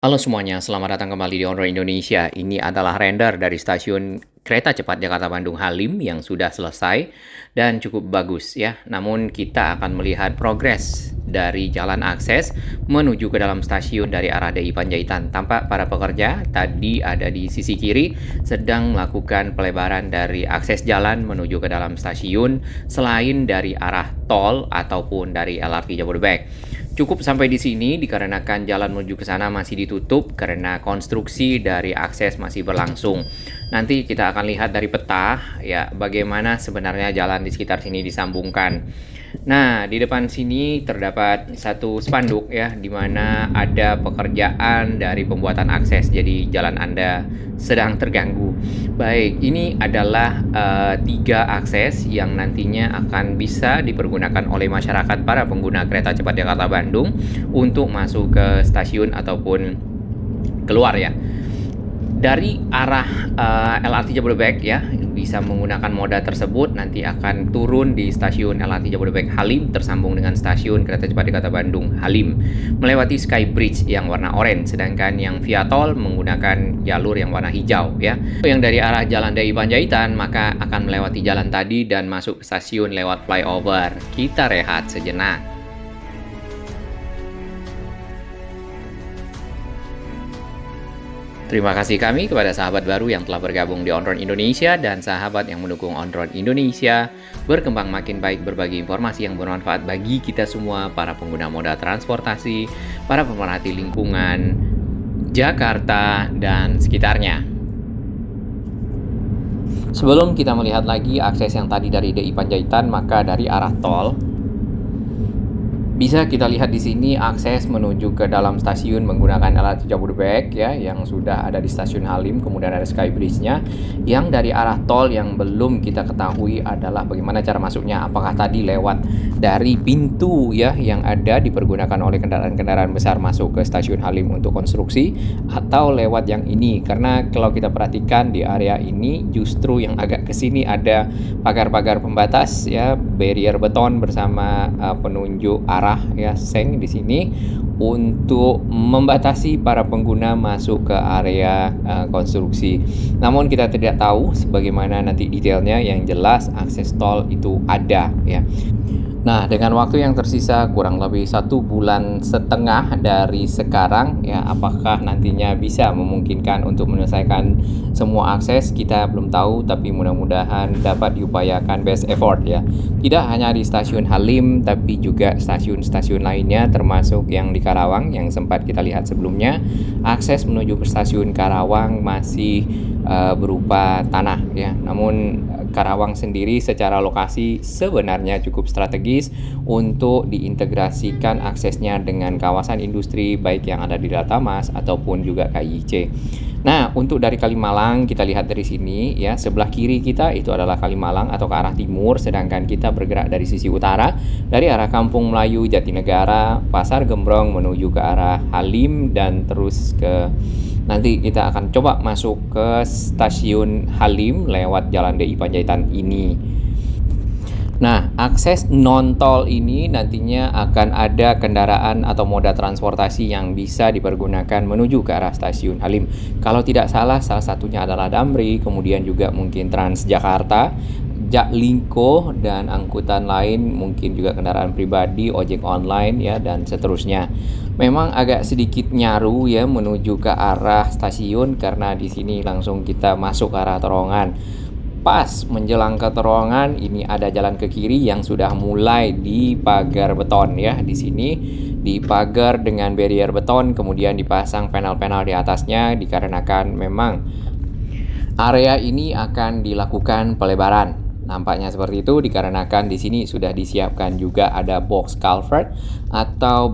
Halo semuanya, selamat datang kembali di Onroad Indonesia. Ini adalah render dari stasiun kereta cepat Jakarta Bandung Halim yang sudah selesai dan cukup bagus ya. Namun kita akan melihat progres dari jalan akses menuju ke dalam stasiun dari arah DI Panjaitan. Tampak para pekerja tadi ada di sisi kiri sedang melakukan pelebaran dari akses jalan menuju ke dalam stasiun selain dari arah tol ataupun dari LRT Jabodebek. Cukup sampai di sini dikarenakan jalan menuju ke sana masih ditutup karena konstruksi dari akses masih berlangsung. Nanti kita akan lihat dari peta ya bagaimana sebenarnya jalan di sekitar sini disambungkan. Nah, di depan sini terdapat satu spanduk ya di mana ada pekerjaan dari pembuatan akses. Jadi jalan Anda sedang terganggu. Baik, ini adalah 3 akses yang nantinya akan bisa dipergunakan oleh masyarakat para pengguna kereta cepat Jakarta Bandung untuk masuk ke stasiun ataupun keluar ya. Dari arah LRT Jabodebek ya, bisa menggunakan moda tersebut nanti akan turun di stasiun LRT Jabodebek Halim tersambung dengan stasiun kereta cepat Jakarta Bandung Halim melewati Sky Bridge yang warna oranye, sedangkan yang via tol menggunakan jalur yang warna hijau ya. Yang dari arah Jalan DI Panjaitan maka akan melewati jalan tadi dan masuk ke stasiun lewat flyover. Kita rehat sejenak. Terima kasih kami kepada sahabat baru yang telah bergabung di Onroad Indonesia dan sahabat yang mendukung Onroad Indonesia berkembang makin baik berbagi informasi yang bermanfaat bagi kita semua, para pengguna moda transportasi, para pemerhati lingkungan, Jakarta, dan sekitarnya. Sebelum kita melihat lagi akses yang tadi dari DI Panjaitan, maka dari arah tol bisa kita lihat di sini akses menuju ke dalam stasiun menggunakan LRT Jabodebek ya, yang sudah ada di stasiun Halim, kemudian ada Sky Bridge-nya. Yang dari arah tol yang belum kita ketahui adalah bagaimana cara masuknya. Apakah tadi lewat dari pintu ya yang ada dipergunakan oleh kendaraan-kendaraan besar masuk ke stasiun Halim untuk konstruksi, atau lewat yang ini. Karena kalau kita perhatikan di area ini justru yang agak ke sini ada pagar-pagar pembatas ya, barrier beton bersama penunjuk arah ya, seng di sini untuk membatasi para pengguna masuk ke area konstruksi. Namun kita tidak tahu sebagaimana nanti detailnya, yang jelas akses tol itu ada ya. Nah, dengan waktu yang tersisa kurang lebih 1,5 bulan dari sekarang ya, apakah nantinya bisa memungkinkan untuk menyelesaikan semua akses, kita belum tahu, tapi mudah-mudahan dapat diupayakan best effort ya. Tidak hanya di stasiun Halim, tapi juga stasiun-stasiun lainnya termasuk yang di Karawang yang sempat kita lihat sebelumnya. Akses menuju ke stasiun Karawang masih berupa tanah ya. Namun Karawang sendiri secara lokasi sebenarnya cukup strategis untuk diintegrasikan aksesnya dengan kawasan industri baik yang ada di Daltamas ataupun juga KIC. Nah, untuk dari Kalimalang kita lihat dari sini ya, sebelah kiri kita itu adalah Kalimalang atau ke arah timur, sedangkan kita bergerak dari sisi utara dari arah Kampung Melayu, Jatinegara, Pasar Gembrong menuju ke arah Halim dan terus ke nanti kita akan coba masuk ke stasiun Halim lewat Jalan DI Panjaitan ini. Nah, akses non-tol ini nantinya akan ada kendaraan atau moda transportasi yang bisa dipergunakan menuju ke arah stasiun Halim. Kalau tidak salah satunya adalah Damri, kemudian juga mungkin Transjakarta, Jaklingko, dan angkutan lain, mungkin juga kendaraan pribadi, ojek online ya, dan seterusnya. Memang agak sedikit nyaru ya menuju ke arah stasiun karena di sini langsung kita masuk ke arah terowongan. Pas menjelang ke terowongan ini ada jalan ke kiri yang sudah mulai dipagar beton ya. Di sini dipagar dengan barrier beton, kemudian dipasang panel-panel di atasnya dikarenakan memang area ini akan dilakukan pelebaran. Nampaknya seperti itu dikarenakan di sini sudah disiapkan juga ada box culvert atau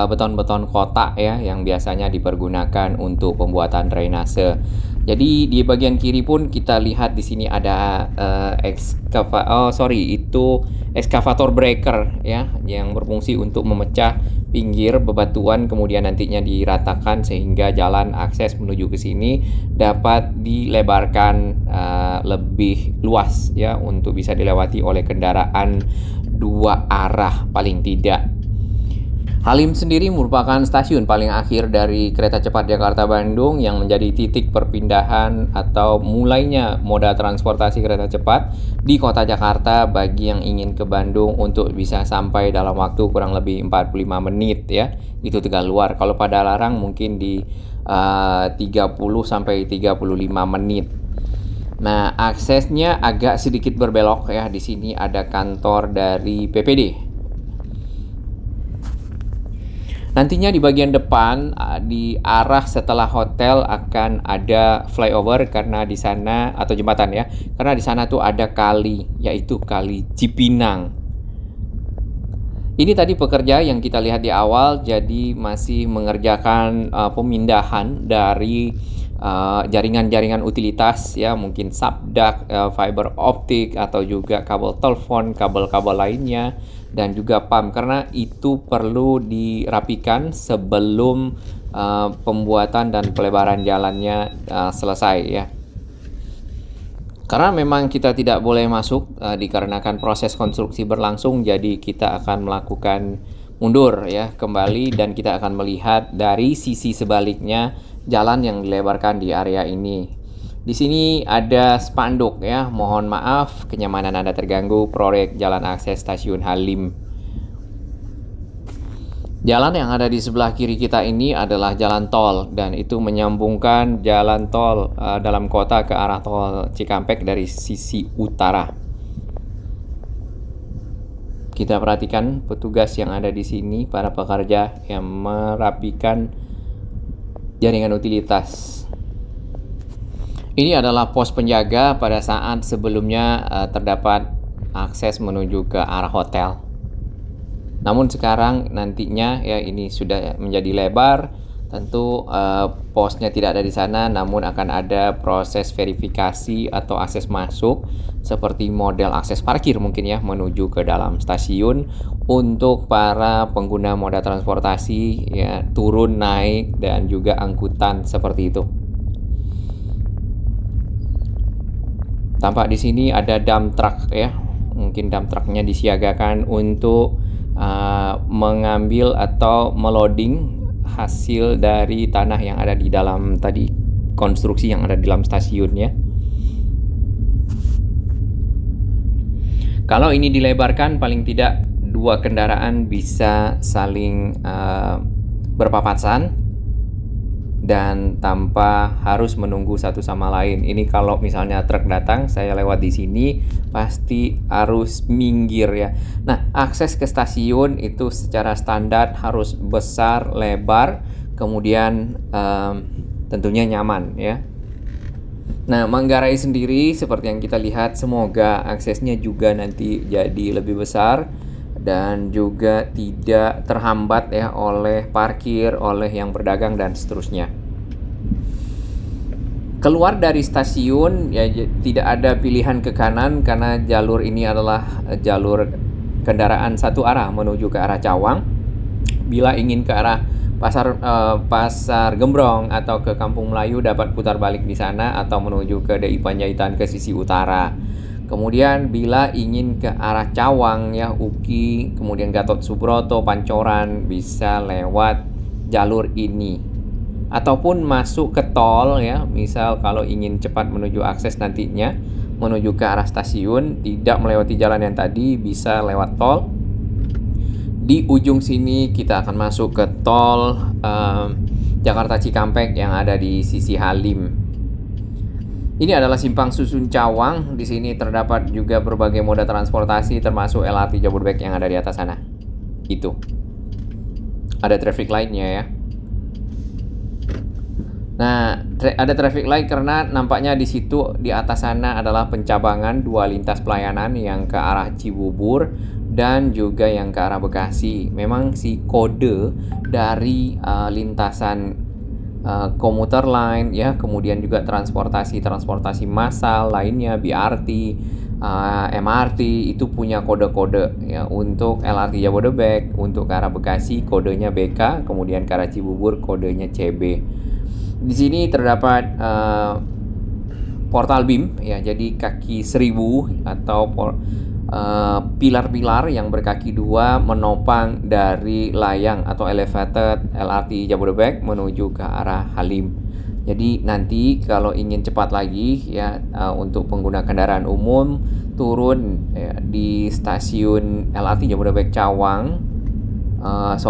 beton-beton kotak ya yang biasanya dipergunakan untuk pembuatan drainase. Jadi di bagian kiri pun kita lihat di sini ada ekskavator breaker ya yang berfungsi untuk memecah pinggir bebatuan, kemudian nantinya diratakan sehingga jalan akses menuju ke sini dapat dilebarkan lebih luas ya untuk bisa dilewati oleh kendaraan dua arah paling tidak. Halim sendiri merupakan stasiun paling akhir dari kereta cepat Jakarta-Bandung yang menjadi titik perpindahan atau mulainya moda transportasi kereta cepat di kota Jakarta bagi yang ingin ke Bandung untuk bisa sampai dalam waktu kurang lebih 45 menit ya. Itu Tegal Luar. Kalau pada Larang mungkin di 30 sampai 35 menit. Nah, aksesnya agak sedikit berbelok ya. Di sini ada kantor dari PPD. Nantinya di bagian depan di arah setelah hotel akan ada flyover karena di sana atau jembatan ya. Karena di sana tuh ada kali yaitu Kali Cipinang. Ini tadi pekerja yang kita lihat di awal jadi masih mengerjakan pemindahan dari jaringan-jaringan utilitas ya, mungkin subdak, fiber optik atau juga kabel telepon, kabel-kabel lainnya dan juga PAM karena itu perlu dirapikan sebelum pembuatan dan pelebaran jalannya selesai ya. Karena memang kita tidak boleh masuk dikarenakan proses konstruksi berlangsung, jadi kita akan melakukan mundur ya kembali dan kita akan melihat dari sisi sebaliknya jalan yang dilebarkan di area ini. Di sini ada spanduk ya, mohon maaf kenyamanan Anda terganggu, proyek jalan akses stasiun Halim. Jalan yang ada di sebelah kiri kita ini adalah jalan tol dan itu menyambungkan jalan tol dalam kota ke arah tol Cikampek dari sisi utara. Kita perhatikan petugas yang ada di sini, para pekerja yang merapikan jaringan utilitas. Ini adalah pos penjaga pada saat sebelumnya terdapat akses menuju ke arah hotel. Namun sekarang nantinya ya ini sudah menjadi lebar, tentu posnya tidak ada di sana, namun akan ada proses verifikasi atau akses masuk seperti model akses parkir mungkin ya menuju ke dalam stasiun untuk para pengguna moda transportasi ya turun naik dan juga angkutan seperti itu. Tampak di sini ada dump truck ya, mungkin dump trucknya disiagakan untuk mengambil atau meloading hasil dari tanah yang ada di dalam tadi konstruksi yang ada di dalam stasiunnya. Kalau ini dilebarkan paling tidak dua kendaraan bisa saling berpapasan dan tanpa harus menunggu satu sama lain. Ini kalau misalnya truk datang, saya lewat di sini pasti harus minggir ya. Nah, akses ke stasiun itu secara standar harus besar, lebar, kemudian tentunya nyaman ya. Nah, Manggarai sendiri seperti yang kita lihat, semoga aksesnya juga nanti jadi lebih besar dan juga tidak terhambat ya oleh parkir, oleh yang berdagang dan seterusnya. Keluar dari stasiun ya tidak ada pilihan ke kanan karena jalur ini adalah jalur kendaraan satu arah menuju ke arah Cawang. Bila ingin ke arah Pasar Gembrong atau ke Kampung Melayu dapat putar balik di sana atau menuju ke DI Panjaitan ke sisi utara. Kemudian bila ingin ke arah Cawang ya Uki, kemudian Gatot Subroto, Pancoran bisa lewat jalur ini. Ataupun masuk ke tol ya, misal kalau ingin cepat menuju akses nantinya menuju ke arah stasiun tidak melewati jalan yang tadi bisa lewat tol. Di ujung sini kita akan masuk ke tol Jakarta Cikampek yang ada di sisi Halim. Ini adalah simpang susun Cawang. Di sini terdapat juga berbagai moda transportasi termasuk LRT Jabodebek yang ada di atas sana. Itu. Ada traffic light-nya ya. Nah, ada traffic light karena nampaknya di situ di atas sana adalah pencabangan dua lintas pelayanan yang ke arah Cibubur dan juga yang ke arah Bekasi. Memang si kode dari lintasan komuter line ya, kemudian juga transportasi massal lainnya BRT, MRT itu punya kode-kode ya. Untuk LRT Jabodebek untuk ke arah Bekasi kodenya BK, kemudian ke arah Cibubur kodenya CB. Di sini terdapat portal BIM ya, jadi kaki 1000 atau pilar-pilar yang berkaki dua menopang dari layang atau elevated LRT Jabodebek menuju ke arah Halim. Jadi nanti kalau ingin cepat lagi ya, untuk pengguna kendaraan umum turun ya, di stasiun LRT Jabodebek Cawang,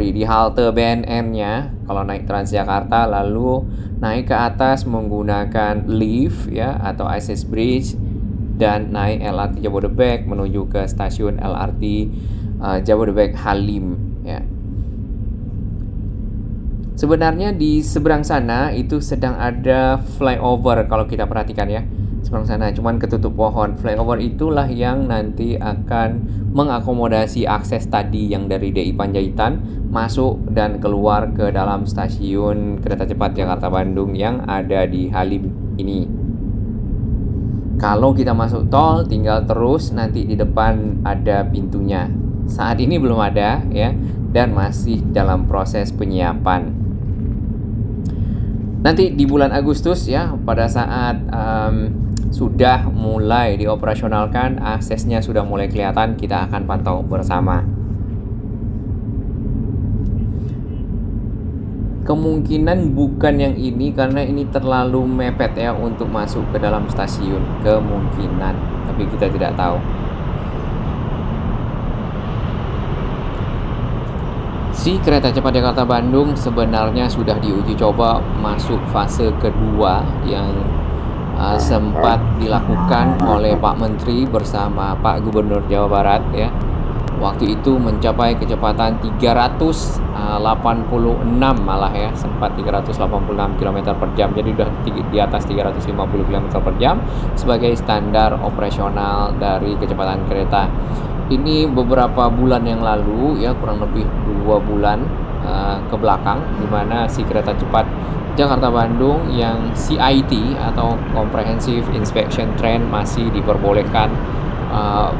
di halte BNN-nya kalau naik Transjakarta, lalu naik ke atas menggunakan lift ya atau access bridge dan naik LRT Jabodebek menuju ke stasiun LRT Jabodebek Halim ya. Sebenarnya di seberang sana itu sedang ada flyover kalau kita perhatikan ya. Seberang sana cuman ketutup pohon. Flyover itulah yang nanti akan mengakomodasi akses tadi yang dari DI Panjaitan masuk dan keluar ke dalam stasiun kereta cepat Jakarta Bandung yang ada di Halim ini. Kalau kita masuk tol tinggal terus, nanti di depan ada pintunya. Saat ini belum ada ya, dan masih dalam proses penyiapan. Nanti di bulan Agustus ya, pada saat sudah mulai dioperasionalkan, aksesnya sudah mulai kelihatan, kita akan pantau bersama. Kemungkinan bukan yang ini karena ini terlalu mepet ya untuk masuk ke dalam stasiun, kemungkinan, tapi kita tidak tahu. Si kereta cepat Jakarta Bandung sebenarnya sudah diuji coba masuk fase kedua yang sempat dilakukan oleh Pak Menteri bersama Pak Gubernur Jawa Barat ya. Waktu itu mencapai kecepatan 386 malah ya, sempat 386 km per jam, jadi udah di atas 350 km per jam sebagai standar operasional dari kecepatan kereta. Ini beberapa bulan yang lalu ya, kurang lebih 2 bulan ke belakang, di mana si kereta cepat Jakarta Bandung yang CIT atau Comprehensive Inspection Train masih diperbolehkan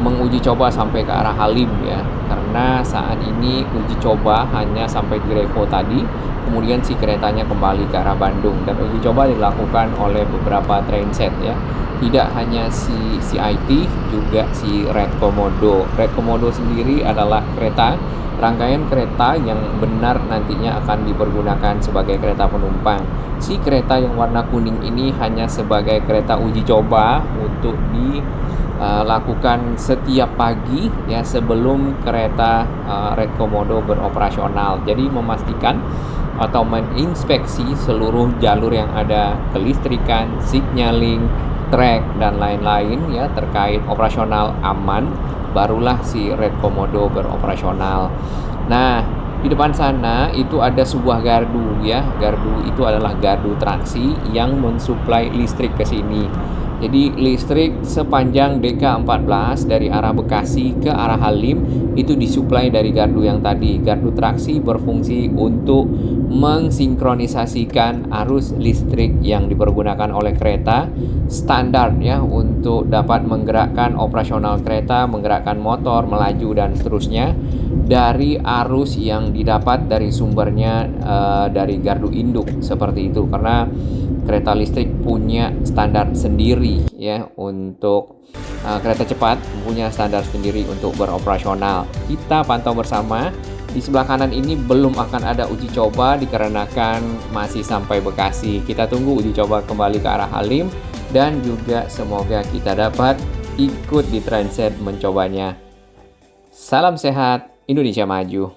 menguji coba sampai ke arah Halim ya, karena saat ini uji coba hanya sampai di Revo tadi, kemudian si keretanya kembali ke arah Bandung, dan uji coba dilakukan oleh beberapa trainset ya, tidak hanya si CIT, juga si Red Komodo. Red Komodo sendiri adalah rangkaian kereta yang benar nantinya akan dipergunakan sebagai kereta penumpang. Si kereta yang warna kuning ini hanya sebagai kereta uji coba untuk dilakukan setiap pagi ya, sebelum kereta Red Komodo beroperasional. Jadi memastikan atau menginspeksi seluruh jalur yang ada kelistrikan, signaling, trek dan lain-lain ya, terkait operasional aman, barulah si Red Komodo beroperasional. Nah, di depan sana itu ada sebuah gardu ya. Gardu itu adalah gardu traksi yang mensuplai listrik ke sini. Jadi listrik sepanjang DK14 dari arah Bekasi ke arah Halim itu disuplai dari gardu yang tadi. Gardu traksi berfungsi untuk mensinkronisasikan arus listrik yang dipergunakan oleh kereta standar ya, untuk dapat menggerakkan operasional kereta, menggerakkan motor, melaju dan seterusnya dari arus yang didapat dari sumbernya dari gardu induk seperti itu, karena kereta listrik punya standar sendiri ya, untuk kereta cepat punya standar sendiri untuk beroperasional. Kita pantau bersama. Di sebelah kanan ini belum akan ada uji coba dikarenakan masih sampai Bekasi. Kita tunggu uji coba kembali ke arah Halim, dan juga semoga kita dapat ikut di trainset mencobanya. Salam sehat, Indonesia Maju.